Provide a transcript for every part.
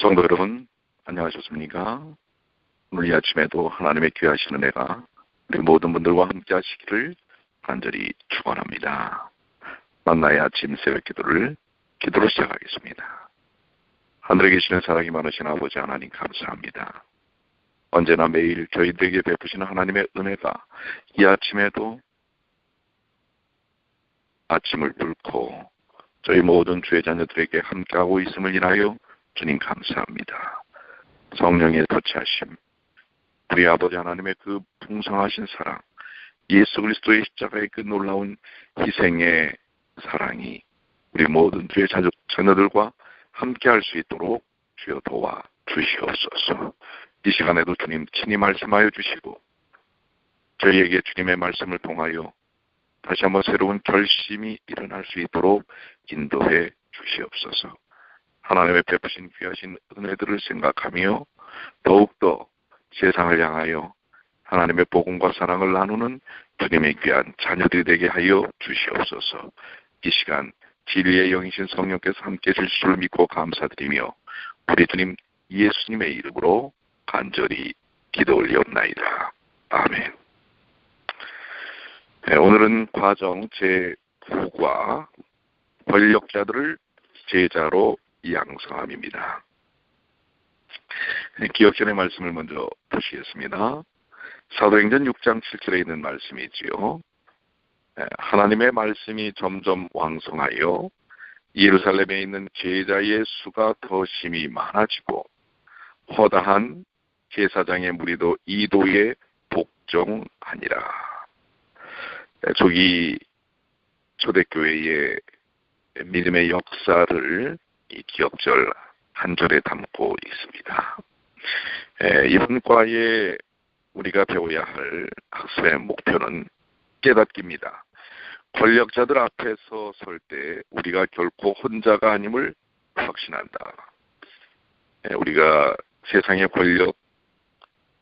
성도 여러분, 안녕하셨습니까? 오늘 이 아침에도 하나님의 귀하신 은혜가 우리 모든 분들과 함께 하시기를 간절히 축원합니다. 만나의 아침 새벽 기도로 시작하겠습니다. 하늘에 계시는 사랑이 많으신 아버지 하나님 감사합니다. 언제나 매일 저희들에게 베푸시는 하나님의 은혜가 이 아침에도 아침을 뚫고 저희 모든 주의 자녀들에게 함께하고 있음을 인하여 주님 감사합니다. 성령의 터치하심, 우리 아버지 하나님의 그 풍성하신 사랑, 예수 그리스도의 십자가의 그 놀라운 희생의 사랑이 우리 모든 주의 자녀들과 함께할 수 있도록 주여 도와 주시옵소서. 이 시간에도 주님 친히 말씀하여 주시고 저희에게 주님의 말씀을 통하여 다시 한번 새로운 결심이 일어날 수 있도록 인도해 주시옵소서. 하나님의 베푸신 귀하신 은혜들을 생각하며 더욱더 세상을 향하여 하나님의 복음과 사랑을 나누는 주님의 귀한 자녀들이 되게 하여 주시옵소서. 이 시간 진리의 영이신 성령께서 함께해 주실 줄 믿고 감사드리며 우리 주님 예수님의 이름으로 간절히 기도 올리옵나이다. 아멘. 네, 오늘은 과정 제9과 권력자들을 제자로 양성함입니다. 기억전의 말씀을 먼저 보시겠습니다. 사도행전 6장 7절에 있는 말씀이지요. 하나님의 말씀이 점점 왕성하여 예루살렘에 있는 제자의 수가 더 심히 많아지고 허다한 제사장의 무리도 이도에 복종하니라. 조기 초대교회의 믿음의 역사를 이 기억절 한 절에 담고 있습니다. 이번 과에 우리가 배워야 할 학습의 목표는 깨닫기입니다. 권력자들 앞에서 설 때 우리가 결코 혼자가 아님을 확신한다. 우리가 세상의 권력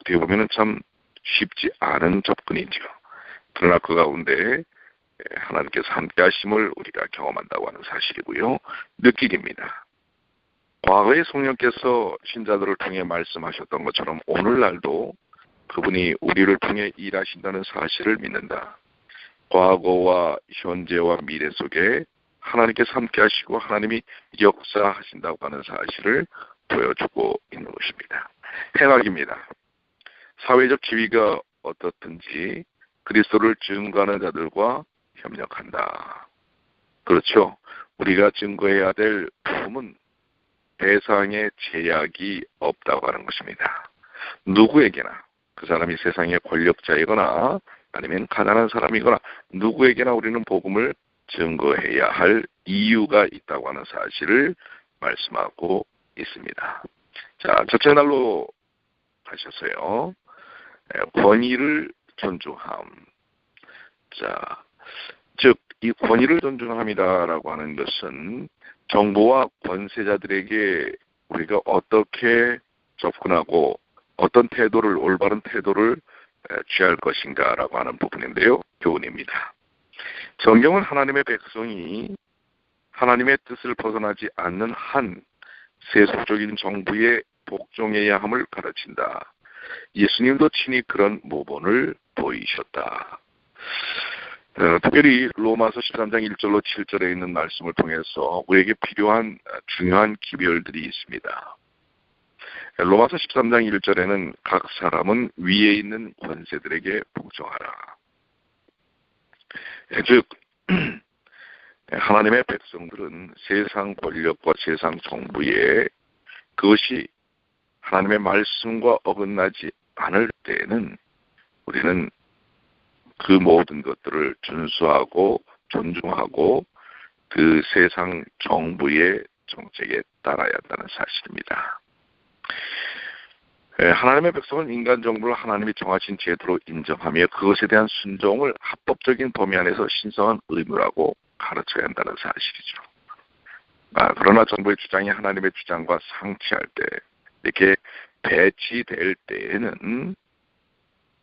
어떻게 보면 참 쉽지 않은 접근이죠. 그러나 그 가운데 하나님께서 함께 하심을 우리가 경험한다고 하는 사실이고요. 느끼기입니다. 과거의 성령께서 신자들을 통해 말씀하셨던 것처럼 오늘날도 그분이 우리를 통해 일하신다는 사실을 믿는다. 과거와 현재와 미래 속에 하나님께서 함께 하시고 하나님이 역사하신다고 하는 사실을 보여주고 있는 것입니다. 행악입니다. 사회적 지위가 어떻든지 그리스도를 증거하는 자들과 협력한다. 그렇죠. 우리가 증거해야 될 부분은 대상의 제약이 없다고 하는 것입니다. 누구에게나 그 사람이 세상의 권력자이거나 아니면 가난한 사람이거나 누구에게나 우리는 복음을 증거해야 할 이유가 있다고 하는 사실을 말씀하고 있습니다. 자, 첫째 날로 하셨어요. 권위를 존중함. 자, 즉 이 권위를 존중함이다라고 하는 것은 정부와 권세자들에게 우리가 어떻게 접근하고 어떤 태도를 올바른 태도를 취할 것인가라고 하는 부분인데요. 교훈입니다. 성경은 하나님의 백성이 하나님의 뜻을 벗어나지 않는 한 세속적인 정부에 복종해야 함을 가르친다. 예수님도 친히 그런 모본을 보이셨다. 특별히 로마서 13장 1절로 7절에 있는 말씀을 통해서 우리에게 필요한 중요한 기별들이 있습니다. 로마서 13장 1절에는 각 사람은 위에 있는 권세들에게 복종하라. 즉 하나님의 백성들은 세상 권력과 세상 정부에 그것이 하나님의 말씀과 어긋나지 않을 때에는 우리는 그 모든 것들을 준수하고 존중하고 그 세상 정부의 정책에 따라야 한다는 사실입니다. 하나님의 백성은 인간 정부를 하나님이 정하신 제도로 인정하며 그것에 대한 순종을 합법적인 범위 안에서 신성한 의무라고 가르쳐야 한다는 사실이죠. 그러나 정부의 주장이 하나님의 주장과 상치할 때 이렇게 배치될 때에는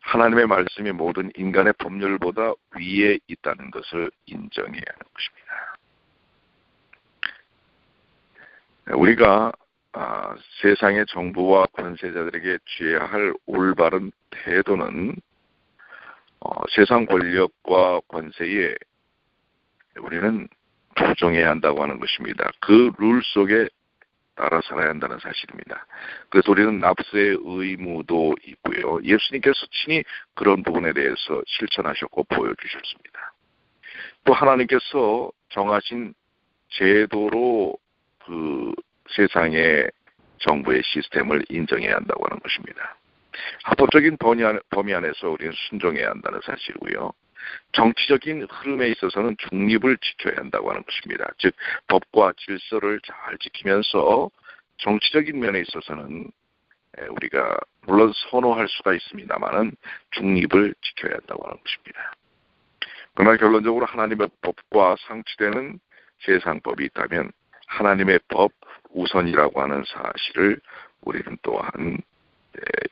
하나님의 말씀이 모든 인간의 법률보다 위에 있다는 것을 인정해야 하는 것입니다. 우리가 세상의 정부와 권세자들에게 취해야 할 올바른 태도는 세상 권력과 권세에 우리는 복종해야 한다고 하는 것입니다. 그 룰 속에 따라 살아야 한다는 사실입니다. 그래서 우리는 납세의 의무도 있고요. 예수님께서 친히 그런 부분에 대해서 실천하셨고 보여주셨습니다. 또 하나님께서 정하신 제도로 그 세상의 정부의 시스템을 인정해야 한다고 하는 것입니다. 합법적인 범위 안에서 우리는 순종해야 한다는 사실이고요. 정치적인 흐름에 있어서는 중립을 지켜야 한다고 하는 것입니다. 즉 법과 질서를 잘 지키면서 정치적인 면에 있어서는 우리가 물론 선호할 수가 있습니다만은 중립을 지켜야 한다고 하는 것입니다. 그러나 결론적으로 하나님의 법과 상치되는 세상법이 있다면 하나님의 법 우선이라고 하는 사실을 우리는 또한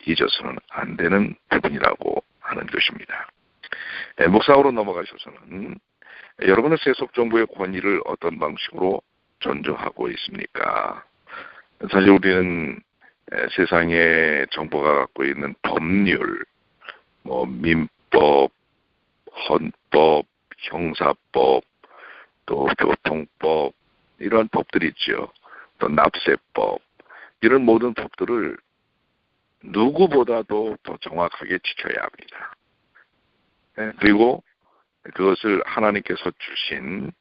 잊어서는 안 되는 부분이라고 하는 것입니다. 묵상으로 넘어가셔서는 여러분은 세속정부의 권위를 어떤 방식으로 존중하고 있습니까? 사실 우리는 세상의 정부가 갖고 있는 법률, 민법, 헌법, 형사법, 또 교통법 이러한 법들이 있죠. 또 납세법 이런 모든 법들을 누구보다도 더 정확하게 지켜야 합니다. 그리고 그것을 하나님께서 주신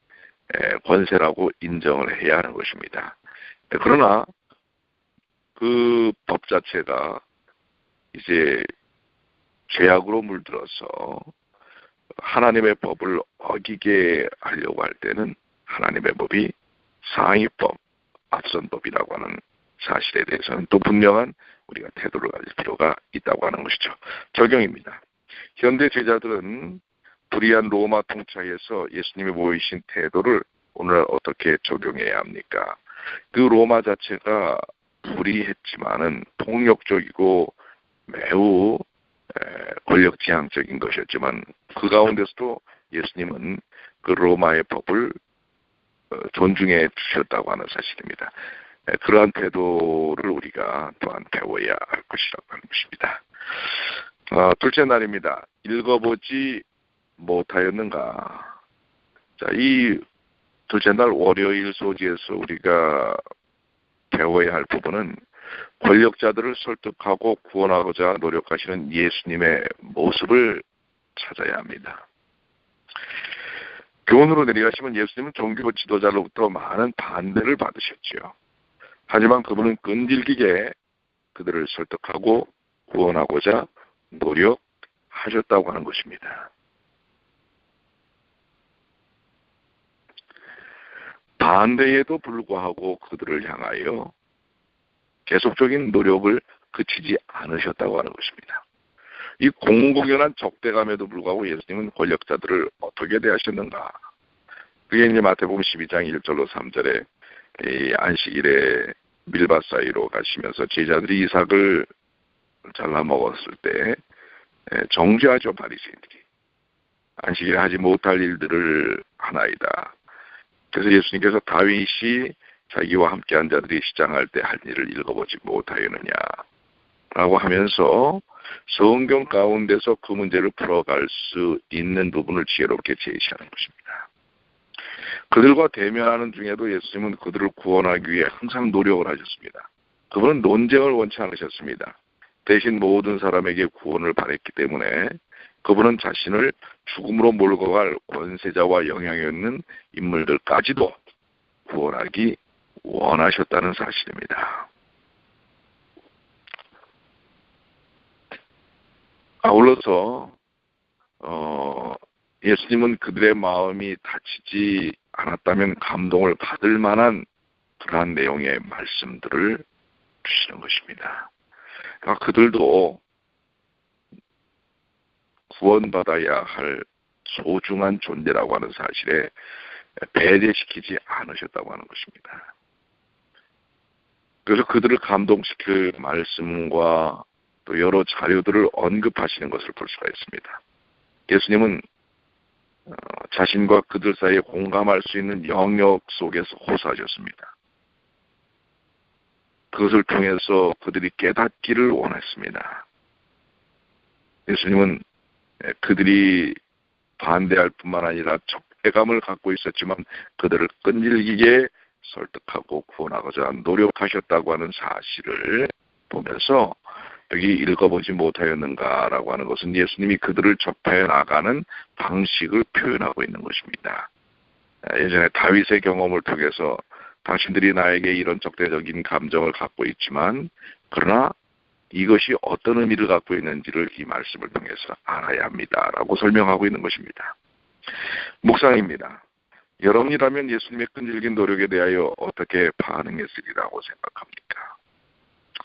권세라고 인정을 해야 하는 것입니다. 그러나 그 법 자체가 이제 죄악으로 물들어서 하나님의 법을 어기게 하려고 할 때는 하나님의 법이 상위법, 앞선법이라고 하는 사실에 대해서는 또 분명한 우리가 태도를 가질 필요가 있다고 하는 것이죠. 적용입니다. 현대 제자들은 불의한 로마 통치하에서 예수님이 보이신 태도를 오늘 어떻게 적용해야 합니까? 그 로마 자체가 불의했지만은 폭력적이고 매우 권력지향적인 것이었지만 그 가운데서도 예수님은 그 로마의 법을 존중해 주셨다고 하는 사실입니다. 그러한 태도를 우리가 또한 배워야 할 것이라고 하는 것입니다. 둘째 날입니다. 읽어보지 못하였는가? 자, 이 둘째 날 월요일 소지에서 우리가 배워야 할 부분은 권력자들을 설득하고 구원하고자 노력하시는 예수님의 모습을 찾아야 합니다. 교훈으로 내려가시면 예수님은 종교 지도자로부터 많은 반대를 받으셨지요. 하지만 그분은 끈질기게 그들을 설득하고 구원하고자 노력하셨다고 하는 것입니다. 반대에도 불구하고 그들을 향하여 계속적인 노력을 그치지 않으셨다고 하는 것입니다. 이 공공연한 적대감에도 불구하고 예수님은 권력자들을 어떻게 대하셨는가? 그게 이제 마태복음 12장 1절로 3절에 이 안식일에 밀밭 사이로 가시면서 제자들이 이삭을 잘라 먹었을 때 정죄하죠, 바리새인들이. 안식일에 하지 못할 일들을 하나이다. 그래서 예수님께서 다윗이 자기와 함께한 자들이 시장할 때 할 일을 읽어보지 못하였느냐라고 하면서 성경 가운데서 그 문제를 풀어갈 수 있는 부분을 지혜롭게 제시하는 것입니다. 그들과 대면하는 중에도 예수님은 그들을 구원하기 위해 항상 노력을 하셨습니다. 그분은 논쟁을 원치 않으셨습니다. 대신 모든 사람에게 구원을 바랬기 때문에 그분은 자신을 죽음으로 몰고 갈 권세자와 영향이 있는 인물들까지도 구원하기 원하셨다는 사실입니다. 아울러서 예수님은 그들의 마음이 다치지 않았다면 감동을 받을 만한 그러한 내용의 말씀들을 주시는 것입니다. 그러니까 그들도 구원받아야 할 소중한 존재라고 하는 사실에 배제시키지 않으셨다고 하는 것입니다. 그래서 그들을 감동시킬 말씀과 또 여러 자료들을 언급하시는 것을 볼 수가 있습니다. 예수님은 자신과 그들 사이에 공감할 수 있는 영역 속에서 호소하셨습니다. 그것을 통해서 그들이 깨닫기를 원했습니다. 예수님은 그들이 반대할 뿐만 아니라 적대감을 갖고 있었지만 그들을 끈질기게 설득하고 구원하고자 노력하셨다고 하는 사실을 보면서 여기 읽어보지 못하였는가라고 하는 것은 예수님이 그들을 접해 나가는 방식을 표현하고 있는 것입니다. 예전에 다윗의 경험을 통해서 당신들이 나에게 이런 적대적인 감정을 갖고 있지만 그러나 이것이 어떤 의미를 갖고 있는지를 이 말씀을 통해서 알아야 합니다라고 설명하고 있는 것입니다. 묵상입니다. 여러분이라면 예수님의 끈질긴 노력에 대하여 어떻게 반응했으리라고 생각합니까?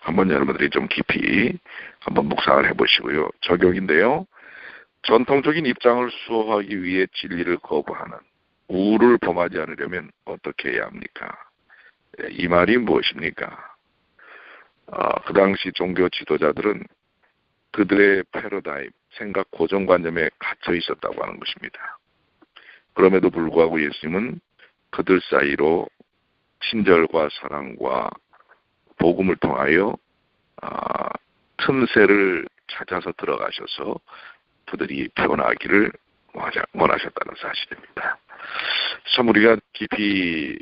한번 여러분들이 좀 깊이 한번 묵상을 해보시고요. 적용인데요. 전통적인 입장을 수호하기 위해 진리를 거부하는 우를 범하지 않으려면 어떻게 해야 합니까? 이 말이 무엇입니까? 그 당시 종교 지도자들은 그들의 패러다임, 생각 고정관념에 갇혀 있었다고 하는 것입니다. 그럼에도 불구하고 예수님은 그들 사이로 친절과 사랑과 복음을 통하여 틈새를 찾아서 들어가셔서 그들이 변하기를 원하셨다는 사실입니다. 참 우리가 깊이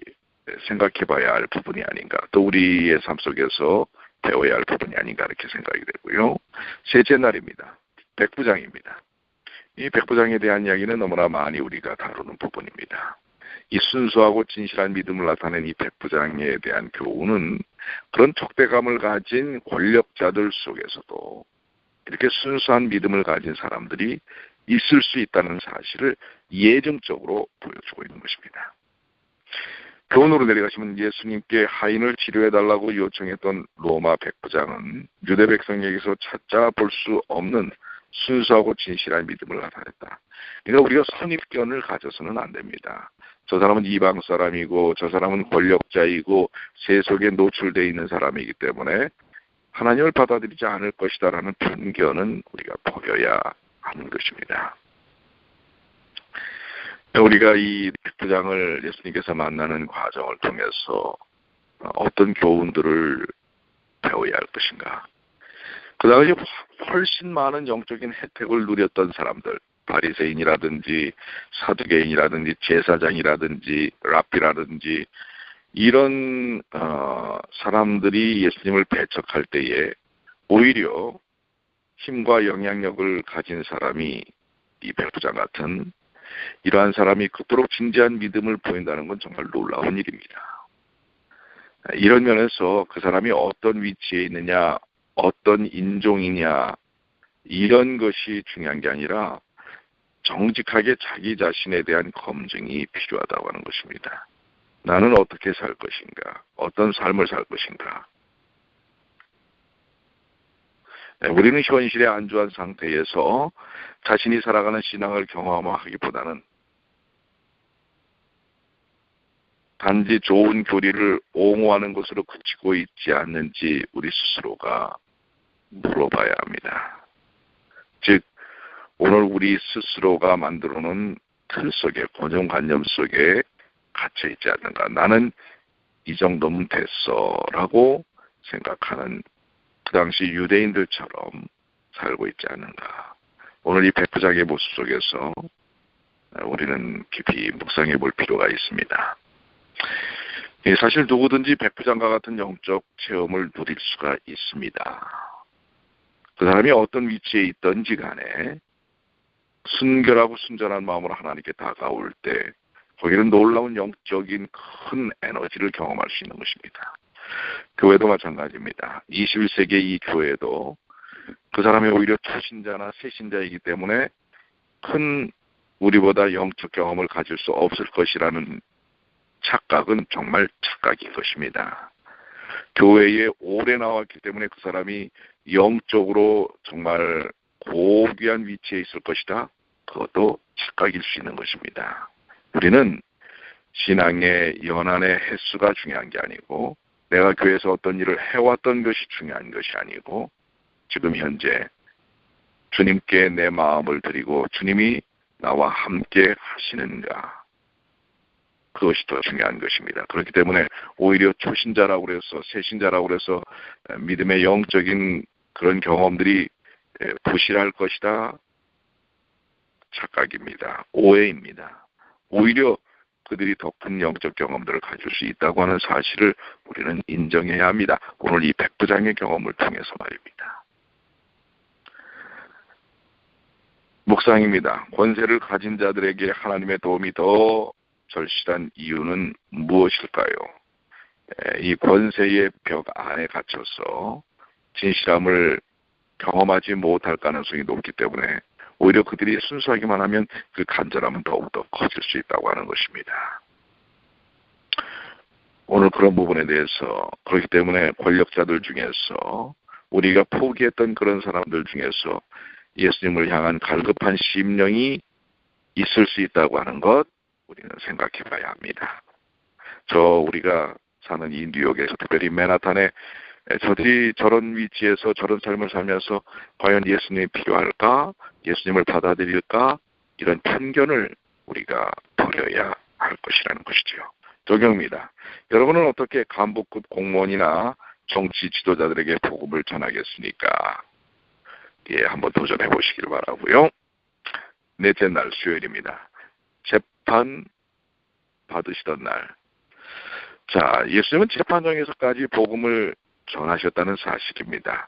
생각해 봐야 할 부분이 아닌가, 또 우리의 삶 속에서 배워야 할 부분이 아닌가 이렇게 생각이 되고요. 셋째 날입니다. 백부장입니다. 이 백부장에 대한 이야기는 너무나 많이 우리가 다루는 부분입니다. 이 순수하고 진실한 믿음을 나타낸 이 백부장에 대한 교훈은 그런 적대감을 가진 권력자들 속에서도 이렇게 순수한 믿음을 가진 사람들이 있을 수 있다는 사실을 예정적으로 보여주고 있는 것입니다. 교훈으로 내려가시면 예수님께 하인을 치료해달라고 요청했던 로마 백부장은 유대 백성에게서 찾아볼 수 없는 순수하고 진실한 믿음을 나타냈다. 그러니까 우리가 선입견을 가져서는 안 됩니다. 저 사람은 이방 사람이고 저 사람은 권력자이고 세속에 노출되어 있는 사람이기 때문에 하나님을 받아들이지 않을 것이다라는 편견은 우리가 버려야 하는 것입니다. 우리가 이 백부장을 예수님께서 만나는 과정을 통해서 어떤 교훈들을 배워야 할 것인가. 그 당시 훨씬 많은 영적인 혜택을 누렸던 사람들, 바리새인이라든지 사두개인이라든지 제사장이라든지 랍비라든지 이런 사람들이 예수님을 배척할 때에 오히려 힘과 영향력을 가진 사람이 이 백부장 같은 이러한 사람이 그토록 진지한 믿음을 보인다는 건 정말 놀라운 일입니다. 이런 면에서 그 사람이 어떤 위치에 있느냐, 어떤 인종이냐 이런 것이 중요한 게 아니라 정직하게 자기 자신에 대한 검증이 필요하다고 하는 것입니다. 나는 어떻게 살 것인가? 어떤 삶을 살 것인가? 우리는 현실에 안주한 상태에서 자신이 살아가는 신앙을 경험하기보다는 단지 좋은 교리를 옹호하는 것으로 그치고 있지 않는지 우리 스스로가 물어봐야 합니다. 즉 오늘 우리 스스로가 만들어놓은 틀 속에, 고정관념 속에 갇혀있지 않는가. 나는 이 정도면 됐어 라고 생각하는 그 당시 유대인들처럼 살고 있지 않는가. 오늘 이 백부장의 모습 속에서 우리는 깊이 묵상해 볼 필요가 있습니다. 사실 누구든지 백부장과 같은 영적 체험을 누릴 수가 있습니다. 그 사람이 어떤 위치에 있든지 간에 순결하고 순전한 마음으로 하나님께 다가올 때 거기는 놀라운 영적인 큰 에너지를 경험할 수 있는 것입니다. 교회도 마찬가지입니다. 21세기의 이 교회도 그 사람이 오히려 초신자나 새신자이기 때문에 큰 우리보다 영적 경험을 가질 수 없을 것이라는 착각은 정말 착각인 것입니다. 교회에 오래 나왔기 때문에 그 사람이 영적으로 정말 고귀한 위치에 있을 것이다. 그것도 착각일 수 있는 것입니다. 우리는 신앙의 연한의 횟수가 중요한 게 아니고 내가 교회에서 어떤 일을 해왔던 것이 중요한 것이 아니고 지금 현재 주님께 내 마음을 드리고 주님이 나와 함께 하시는가. 그것이 더 중요한 것입니다. 그렇기 때문에 오히려 초신자라고 그래서 새신자라고 그래서 믿음의 영적인 그런 경험들이 부실할 것이다. 착각입니다. 오해입니다. 오히려 그들이 더 큰 영적 경험들을 가질 수 있다고 하는 사실을 우리는 인정해야 합니다. 오늘 이 백부장의 경험을 통해서 말입니다. 묵상입니다. 권세를 가진 자들에게 하나님의 도움이 더 절실한 이유는 무엇일까요? 이 권세의 벽 안에 갇혀서 진실함을 경험하지 못할 가능성이 높기 때문에 오히려 그들이 순수하기만 하면 그 간절함은 더욱더 커질 수 있다고 하는 것입니다. 오늘 그런 부분에 대해서 그렇기 때문에 권력자들 중에서 우리가 포기했던 그런 사람들 중에서 예수님을 향한 갈급한 심령이 있을 수 있다고 하는 것 우리는 생각해 봐야 합니다. 우리가 사는 이 뉴욕에서 특별히 맨하탄에 저런 위치에서 저런 삶을 살면서 과연 예수님이 필요할까? 예수님을 받아들일까? 이런 편견을 우리가 버려야 할 것이라는 것이죠. 적용입니다. 여러분은 어떻게 간부급 공무원이나 정치 지도자들에게 복음을 전하겠습니까? 한번 도전해 보시길 바라고요. 넷째 날 수요일입니다. 재판 받으시던 날. 예수님은 재판정에서까지 복음을 전하셨다는 사실입니다.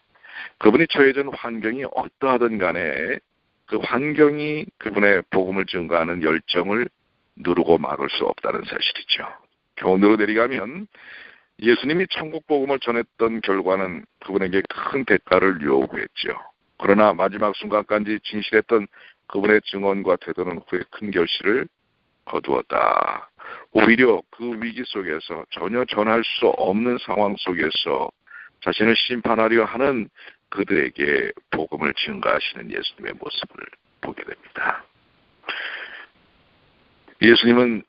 그분이 처해진 환경이 어떠하든 간에 그 환경이 그분의 복음을 증거하는 열정을 누르고 막을 수 없다는 사실이죠. 교훈으로 내려가면 예수님이 천국 복음을 전했던 결과는 그분에게 큰 대가를 요구했죠. 그러나 마지막 순간까지 진실했던 그분의 증언과 태도는 후에 큰 결실을 거두었다. 오히려 그 위기 속에서 전혀 전할 수 없는 상황 속에서 자신을 심판하려 하는 그들에게 복음을 증거하시는 예수님의 모습을 보게 됩니다. 예수님은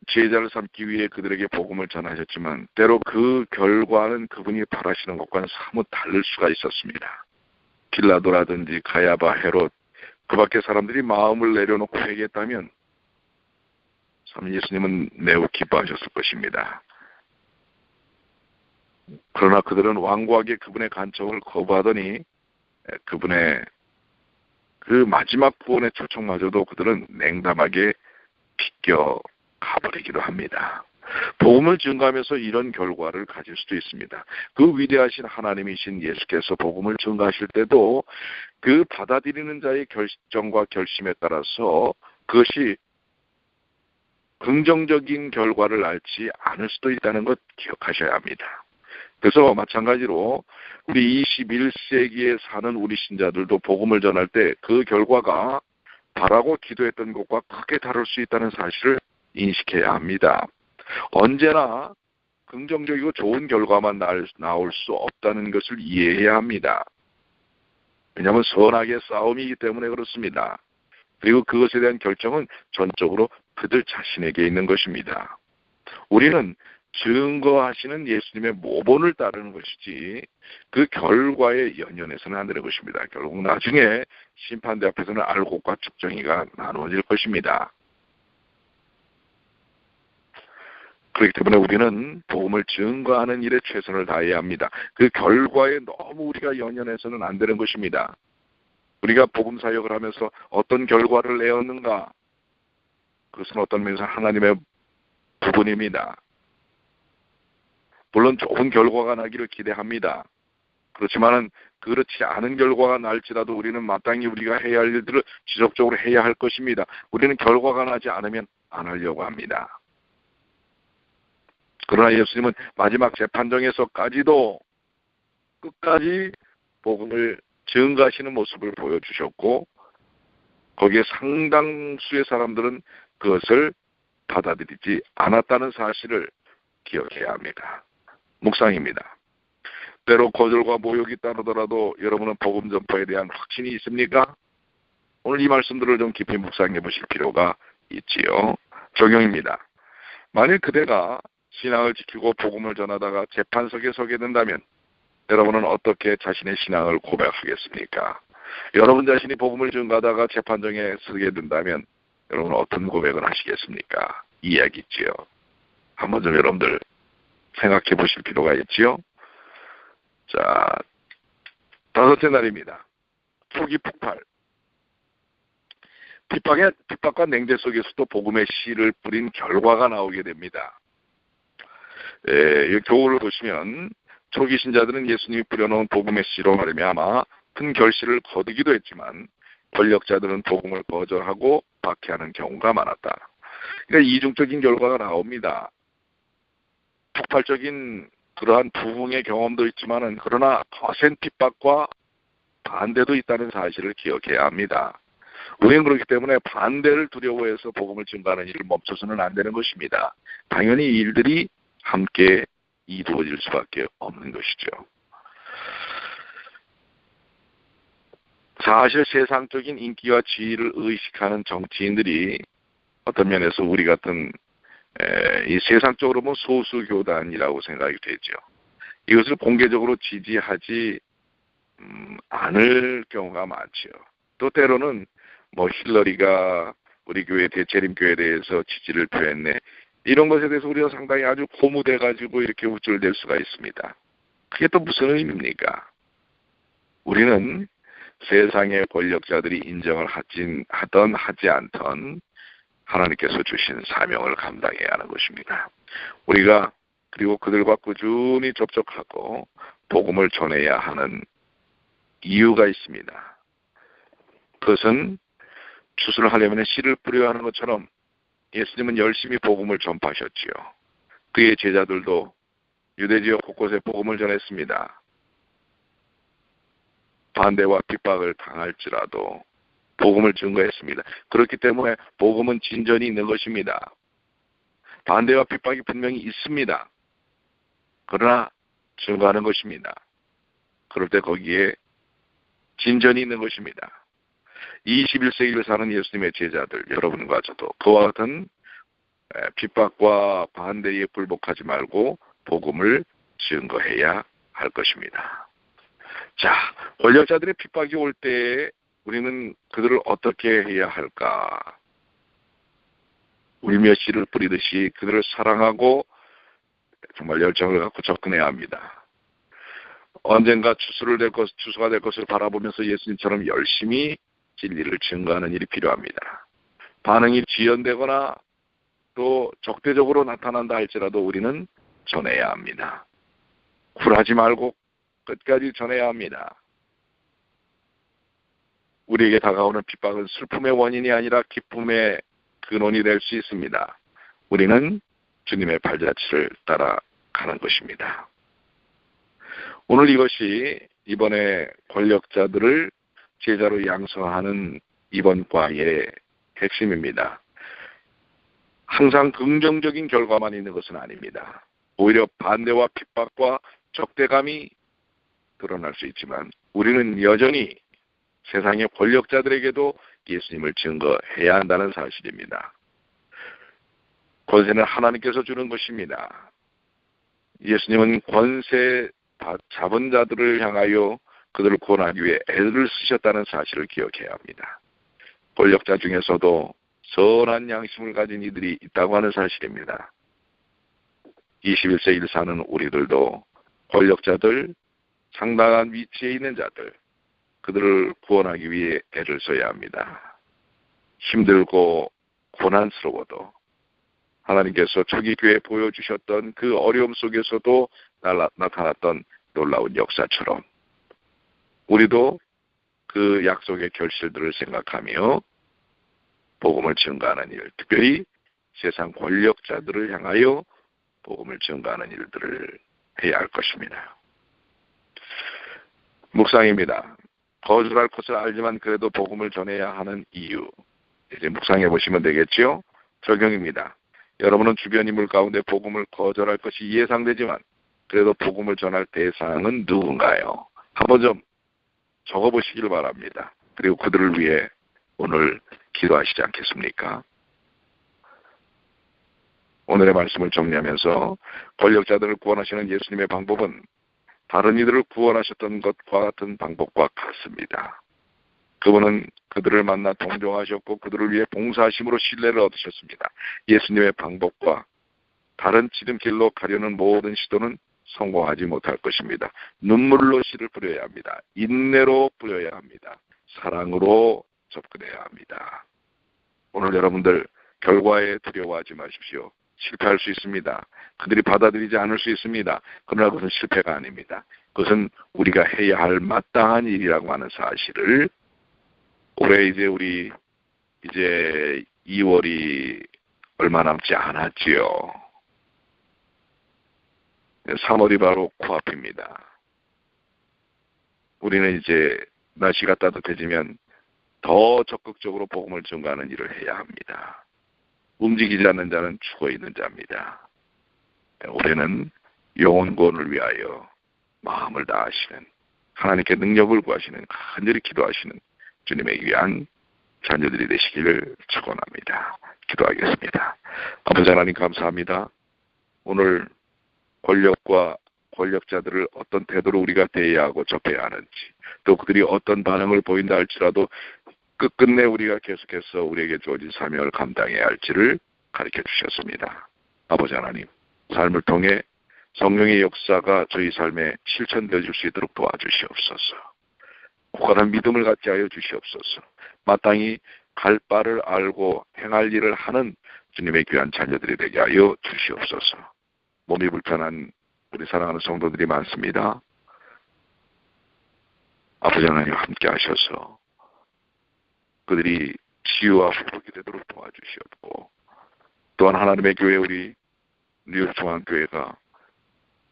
제자를 삼기 위해 그들에게 복음을 전하셨지만 때로 그 결과는 그분이 바라시는 것과는 사뭇 다를 수가 있었습니다. 빌라도라든지 가야바, 헤롯, 그 밖에 사람들이 마음을 내려놓고 회개했다면 예수님은 매우 기뻐하셨을 것입니다. 그러나 그들은 완고하게 그분의 간청을 거부하더니 그분의 그 마지막 구원의 초청마저도 그들은 냉담하게 비껴 가버리기도 합니다. 복음을 증거하면서 이런 결과를 가질 수도 있습니다. 그 위대하신 하나님이신 예수께서 복음을 증거하실 때도 그 받아들이는 자의 결정과 결심에 따라서 그것이 긍정적인 결과를 낳지 않을 수도 있다는 것 기억하셔야 합니다. 그래서 마찬가지로 우리 21세기에 사는 우리 신자들도 복음을 전할 때 그 결과가 바라고 기도했던 것과 크게 다를 수 있다는 사실을 인식해야 합니다. 언제나 긍정적이고 좋은 결과만 나올 수 없다는 것을 이해해야 합니다. 왜냐하면 선악의 싸움이기 때문에 그렇습니다. 그리고 그것에 대한 결정은 전적으로 그들 자신에게 있는 것입니다. 우리는 증거하시는 예수님의 모본을 따르는 것이지 그 결과에 연연해서는 안 되는 것입니다. 결국 나중에 심판대 앞에서는 알곡과 측정이가 나누어질 것입니다. 그렇기 때문에 우리는 복음을 증거하는 일에 최선을 다해야 합니다. 그 결과에 너무 우리가 연연해서는 안 되는 것입니다. 우리가 복음 사역을 하면서 어떤 결과를 내었는가? 그것은 어떤 면에서 하나님의 부분입니다. 물론 좋은 결과가 나기를 기대합니다. 그렇지만은 그렇지 않은 결과가 날지라도 우리는 마땅히 우리가 해야 할 일들을 지속적으로 해야 할 것입니다. 우리는 결과가 나지 않으면 안 하려고 합니다. 그러나 예수님은 마지막 재판정에서까지도 끝까지 복음을 증거하시는 모습을 보여주셨고 거기에 상당수의 사람들은 그것을 받아들이지 않았다는 사실을 기억해야 합니다. 묵상입니다. 때로 거절과 모욕이 따르더라도 여러분은 복음 전파에 대한 확신이 있습니까? 오늘 이 말씀들을 좀 깊이 묵상해 보실 필요가 있지요. 적용입니다. 만일 그대가 신앙을 지키고 복음을 전하다가 재판석에 서게 된다면 여러분은 어떻게 자신의 신앙을 고백하겠습니까? 여러분 자신이 복음을 증거하다가 재판정에 서게 된다면 여러분은 어떤 고백을 하시겠습니까? 이야기지요. 한번 좀 여러분들 생각해 보실 필요가 있지요. 자, 다섯째 날입니다. 초기 폭발. 핍박과 냉대 속에서도 복음의 씨를 뿌린 결과가 나오게 됩니다. 이 교훈을 보시면 초기 신자들은 예수님이 뿌려놓은 복음의 씨로 말미암아 큰 결실을 거두기도 했지만 권력자들은 복음을 거절하고 박해하는 경우가 많았다. 그러니까 이중적인 결과가 나옵니다. 폭발적인 그러한 부흥의 경험도 있지만은 그러나 거센 핍박과 반대도 있다는 사실을 기억해야 합니다. 우리는 그렇기 때문에 반대를 두려워해서 복음을 증거하는 일을 멈춰서는 안 되는 것입니다. 당연히 이 일들이 함께 이루어질 수밖에 없는 것이죠. 사실 세상적인 인기와 지위를 의식하는 정치인들이 어떤 면에서 우리 같은 이 세상적으로 보면 소수 교단이라고 생각이 되죠. 이것을 공개적으로 지지하지 않을 경우가 많죠. 또 때로는 힐러리가 우리 교회 대체림교회에 대해서 지지를 표했네. 이런 것에 대해서 우리가 상당히 아주 고무돼가지고 이렇게 우쭐댈 수가 있습니다. 그게 또 무슨 의미입니까? 우리는 세상의 권력자들이 인정을 하든 하지 않든 하나님께서 주신 사명을 감당해야 하는 것입니다. 우리가 그리고 그들과 꾸준히 접촉하고 복음을 전해야 하는 이유가 있습니다. 그것은 추수를 하려면 씨를 뿌려야 하는 것처럼 예수님은 열심히 복음을 전파하셨지요. 그의 제자들도 유대지역 곳곳에 복음을 전했습니다. 반대와 핍박을 당할지라도 복음을 증거했습니다. 그렇기 때문에 복음은 진전이 있는 것입니다. 반대와 핍박이 분명히 있습니다. 그러나 증거하는 것입니다. 그럴 때 거기에 진전이 있는 것입니다. 21세기를 사는 예수님의 제자들, 여러분과 저도 그와 같은 핍박과 반대에 굴복하지 말고 복음을 증거해야 할 것입니다. 자, 권력자들의 핍박이 올 때에 우리는 그들을 어떻게 해야 할까? 울며 씨를 뿌리듯이 그들을 사랑하고 정말 열정을 갖고 접근해야 합니다. 언젠가 추수가 될 것을 바라보면서 예수님처럼 열심히 진리를 증거하는 일이 필요합니다. 반응이 지연되거나 또 적대적으로 나타난다 할지라도 우리는 전해야 합니다. 굴하지 말고 끝까지 전해야 합니다. 우리에게 다가오는 핍박은 슬픔의 원인이 아니라 기쁨의 근원이 될 수 있습니다. 우리는 주님의 발자취를 따라가는 것입니다. 오늘 이것이 이번에 권력자들을 제자로 양성하는 이번 과의 핵심입니다. 항상 긍정적인 결과만 있는 것은 아닙니다. 오히려 반대와 핍박과 적대감이 드러날 수 있지만 우리는 여전히 세상의 권력자들에게도 예수님을 증거해야 한다는 사실입니다. 권세는 하나님께서 주는 것입니다. 예수님은 권세 잡은 자들을 향하여 그들을 구원하기 위해 애를 쓰셨다는 사실을 기억해야 합니다. 권력자 중에서도 선한 양심을 가진 이들이 있다고 하는 사실입니다. 21세기를 사는 우리들도 권력자들, 상당한 위치에 있는 자들, 그들을 구원하기 위해 애를 써야 합니다. 힘들고 고난스러워도 하나님께서 초기 교회에 보여주셨던 그 어려움 속에서도 나타났던 놀라운 역사처럼 우리도 그 약속의 결실들을 생각하며 복음을 증거하는 일, 특별히 세상 권력자들을 향하여 복음을 증거하는 일들을 해야 할 것입니다. 묵상입니다. 거절할 것을 알지만 그래도 복음을 전해야 하는 이유. 이제 묵상해 보시면 되겠죠? 적용입니다. 여러분은 주변 인물 가운데 복음을 거절할 것이 예상되지만 그래도 복음을 전할 대상은 누군가요? 한번 좀 적어보시길 바랍니다. 그리고 그들을 위해 오늘 기도하시지 않겠습니까? 오늘의 말씀을 정리하면서 권력자들을 구원하시는 예수님의 방법은 다른 이들을 구원하셨던 것과 같은 방법과 같습니다. 그분은 그들을 만나 동정하셨고 그들을 위해 봉사하심으로 신뢰를 얻으셨습니다. 예수님의 방법과 다른 지름길로 가려는 모든 시도는 성공하지 못할 것입니다. 눈물로 씨를 뿌려야 합니다. 인내로 뿌려야 합니다. 사랑으로 접근해야 합니다. 오늘 여러분들 결과에 두려워하지 마십시오. 실패할 수 있습니다. 그들이 받아들이지 않을 수 있습니다. 그러나 그것은 실패가 아닙니다. 그것은 우리가 해야 할 마땅한 일이라고 하는 사실을 올해 이제 2월이 얼마 남지 않았지요. 3월이 바로 코앞입니다. 우리는 이제 날씨가 따뜻해지면 더 적극적으로 복음을 전가하는 일을 해야 합니다. 움직이지 않는 자는 죽어있는 자입니다. 올해는 영혼 구원을 위하여 마음을 다하시는, 하나님께 능력을 구하시는, 간절히 기도하시는 주님의 귀한 자녀들이 되시기를 축원합니다. 기도하겠습니다. 아버지 하나님 감사합니다. 오늘 권력과 권력자들을 어떤 태도로 우리가 대해야 하고 접해야 하는지, 또 그들이 어떤 반응을 보인다 할지라도 끝끝내 우리가 계속해서 우리에게 주어진 사명을 감당해야 할지를 가르쳐 주셨습니다. 아버지 하나님, 삶을 통해 성령의 역사가 저희 삶에 실천되어질 수 있도록 도와주시옵소서. 굳건한 믿음을 갖게 하여 주시옵소서. 마땅히 갈 바를 알고 행할 일을 하는 주님의 귀한 자녀들이 되게 하여 주시옵소서. 몸이 불편한 우리 사랑하는 성도들이 많습니다. 아버지 하나님 함께 하셔서 그들이 치유와 회복이 되도록 도와주시옵고, 또한 하나님의 교회 우리 뉴욕 중앙교회가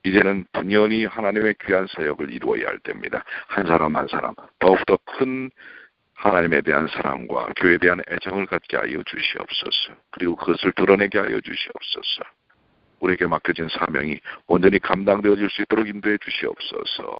이제는 분연히 하나님의 귀한 사역을 이루어야 할 때입니다. 한 사람 한 사람 더욱더 큰 하나님에 대한 사랑과 교회에 대한 애정을 갖게 하여 주시옵소서. 그리고 그것을 드러내게 하여 주시옵소서. 우리에게 맡겨진 사명이 온전히 감당되어질 수 있도록 인도해 주시옵소서.